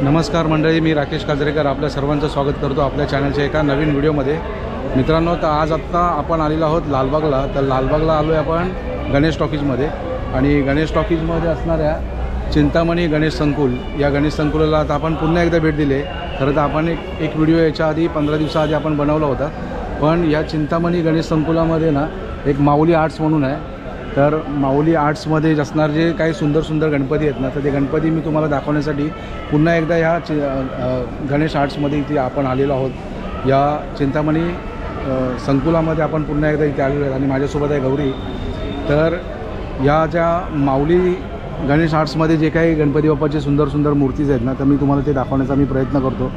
नमस्कार मंडळी, मी राकेश काजरेकर आपल्या सर्वांचं स्वागत करतो आपल्या चॅनलच्या एका नवीन व्हिडिओमध्ये। मित्रांनो, तर आज आत्ता आपण आलेलो आहोत लालबागला। तर लालबागला आलो आहे आपण गणेश टॉकीजमध्ये, आणि गणेश टॉकीजमध्ये असणाऱ्या चिंतामणी गणेश संकुल या गणेश संकुलाला आता आपण पुन्हा एकदा भेट दिली आहे। खरं तर आपण एक व्हिडिओ याच्या आधी 15 दिवसाआधी आपण बनवला होता, पण या चिंतामणी गणेश संकुलामध्ये ना एक माऊली आर्ट्स म्हणून आहे। तर माऊली आर्ट्समध्ये असणार जे काही सुंदर सुंदर गणपती आहेत ना, तर ते गणपती मी तुम्हाला दाखवण्यासाठी पुन्हा एकदा ह्या गणेश आर्ट्समध्ये इथे आपण आलेलो आहोत। या चिंतामणी संकुलामध्ये आपण पुन्हा एकदा इथे आलेलो आहेत आणि माझ्यासोबत आहे गौरी। तर या ज्या माऊली गणेश आर्ट्समध्ये जे काही गणपती बाप्पाचे सुंदर सुंदर मूर्तीज आहेत ना, तर मी तुम्हाला ते दाखवण्याचा मी प्रयत्न करतो।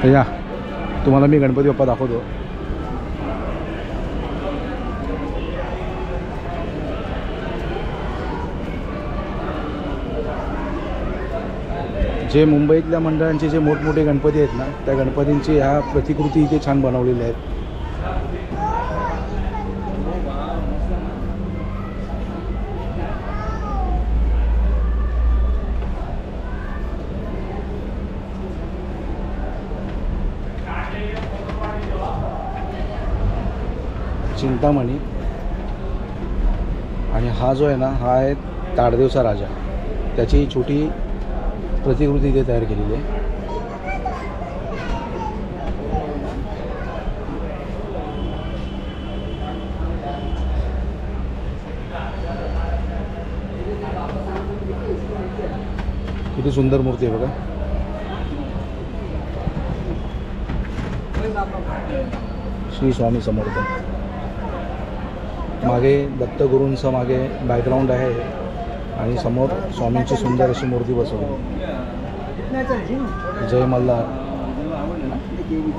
तर या तुम्हाला मी गणपती बाप्पा दाखवतो। जे मुंबईतल्या मंडळांचे जे मोठमोठे गणपती आहेत ना, त्या गणपतींची ह्या प्रतिकृती इथे छान बनवलेल्या आहेत। चिंतामणी, आणि हा जो आहे ना, हा आहे ताडदेवचा राजा, त्याची छोटी प्रतिकृती इथे तयार केलेली आहे। किती सुंदर मूर्ती आहे बघा। श्री स्वामी समर्थ, मागे दत्तगुरूंचं मागे बॅकग्राऊंड आहे आणि समोर स्वामींची सुंदर अशी मूर्ती बसवली। जय मल्हार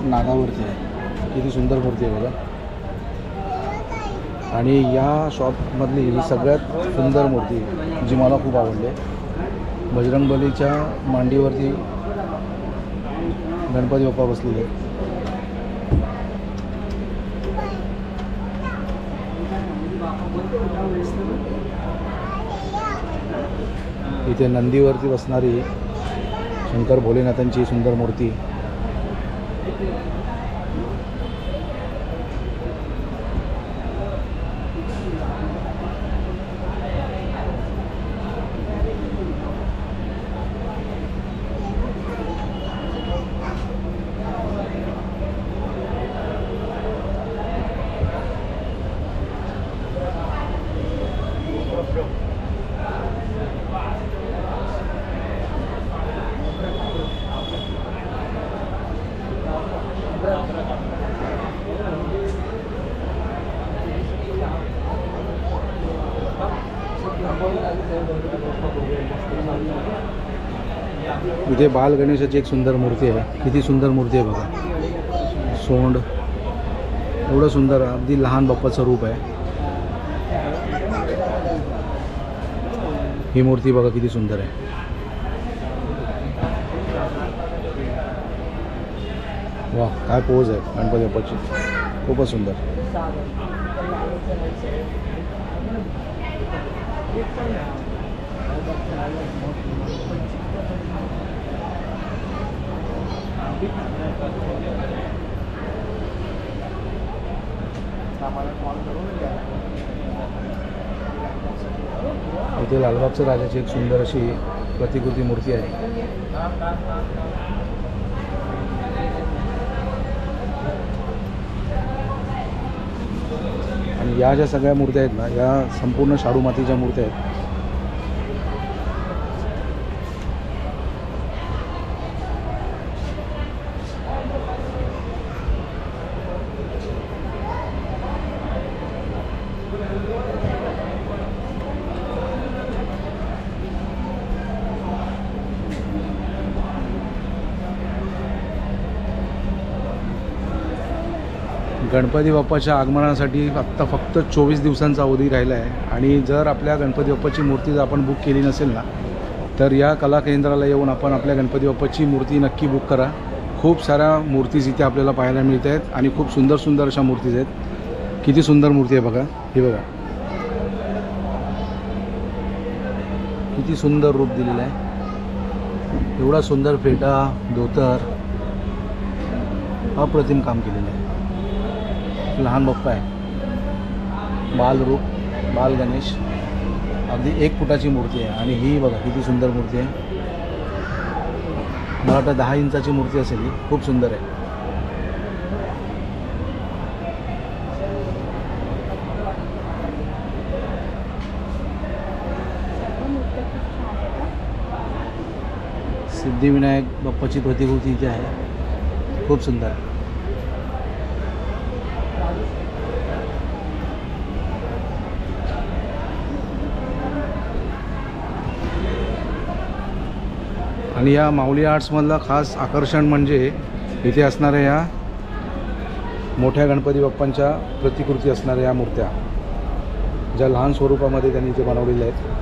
नागावरती आहे, किती सुंदर मूर्ती आहे बघा। आणि या शॉपमधली ही सगळ्यात सुंदर मूर्ती जी मला खूप आवडली, बजरंगबलीच्या मांडीवरती गणपती बाप्पा बसलेले आहेत। इथे नंदीवरती बसणारी शंकर भोलेनाथांची सुंदर मूर्ती। इथे बाल गणेशाची एक सुंदर मूर्ती आहे, किती सुंदर मूर्ती आहे बघा। सोंड एवढं सुंदर, अगदी लहान बाप्पाचं रूप आहे। ही मूर्ती बघा किती सुंदर आहे। वा, काय पोज आहे गणपती बाप्पाची, खूपच सुंदर। इथे लालबागच्या राजाची एक सुंदर अशी प्रतिकृती मूर्ती आहे। आणि या ज्या सगळ्या मूर्त्या आहेत ना, या संपूर्ण शाडू मातीच्या मूर्त्या आहेत। गणपती बाप्पाच्या आगमनासाठी आत्ता फक्त 24 दिवसांचा अवधी राहिला आहे। आणि जर आपल्या गणपती बाप्पाची मूर्ती जर आपण बुक केली नसेल ना, तर या कला केंद्राला येऊन आपण आपल्या गणपती बाप्पाची मूर्ती नक्की बुक करा। खूप साऱ्या मूर्तीज इथे आपल्याला पाहायला मिळत आहेत आणि खूप सुंदर सुंदर अशा मूर्तीज आहेत। किती सुंदर मूर्ती आहे बघा, ही बघा। किती सुंदर रूप दिलेलं आहे. एवढा सुंदर फेटा, धोतर, अप्रतिम काम केलेलं आहे. लहान बाप्पा आहे, बालरूप, बाल गणेश, अगदी 1 फुटाची मूर्ती आहे. आणि ही बघा किती सुंदर मूर्ती आहे. मला वाटतं 10 इंचाची मूर्ती असेल ही. खूप सुंदर आहे. सिद्धिविनायक बाप्पाची प्रतिकृती इथे आहे. खूप सुंदर. आणि या माऊली आर्ट्समधलं खास आकर्षण म्हणजे इथे असणाऱ्या या मोठ्या गणपती बाप्पांच्या प्रतिकृती असणाऱ्या या मूर्त्या, ज्या लहान स्वरूपामध्ये त्यांनी इथे बनवलेल्या आहेत.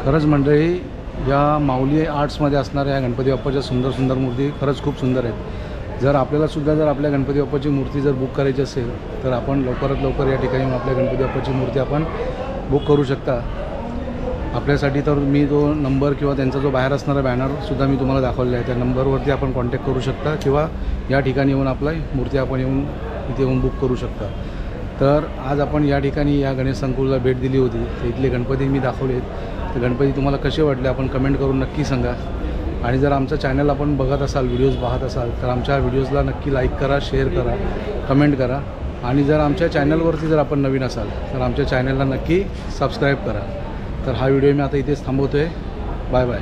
खरंच मंडळी, या माऊली आर्ट्समध्ये असणाऱ्या या गणपती बाप्पाच्या सुंदर सुंदर मूर्ती खरंच खूप सुंदर आहेत. जर आपल्यालासुद्धा जर आपल्या गणपती बाप्पाची मूर्ती जर बुक करायची असेल तर आपण लवकरात लवकर या ठिकाणी आपल्या गणपती बाप्पाची मूर्ती आपण बुक करू शकता. आपल्यासाठी तर मी तो नंबर किंवा त्यांचा जो बाहेर असणारा बॅनरसुद्धा मी तुम्हाला दाखवलेला आहे. त्या नंबरवरती आपण कॉन्टॅक्ट करू शकता किंवा या ठिकाणी येऊन आपला मूर्ती आपण येऊन इथे येऊन बुक करू शकता. तर आज आपण या ठिकाणी या गणेश संकुलला भेट दिली होती. तर इथले गणपती मी दाखवलेत. तर गणपती तुम्हाला कसे वाटले आपण कमेंट करून नक्की सांगा. आणि जर आमचं चॅनल आपण बघत असाल, व्हिडिओज पाहत असाल तर आमच्या व्हिडिओजला नक्की लाईक करा, शेअर करा, कमेंट करा. आणि जर आमच्या चॅनलवरती जर आपण नवीन असाल तर आमच्या चॅनलला नक्की सबस्क्राईब करा. तर हा व्हिडिओ मी आता इथेच थांबवतो आहे. Bye bye.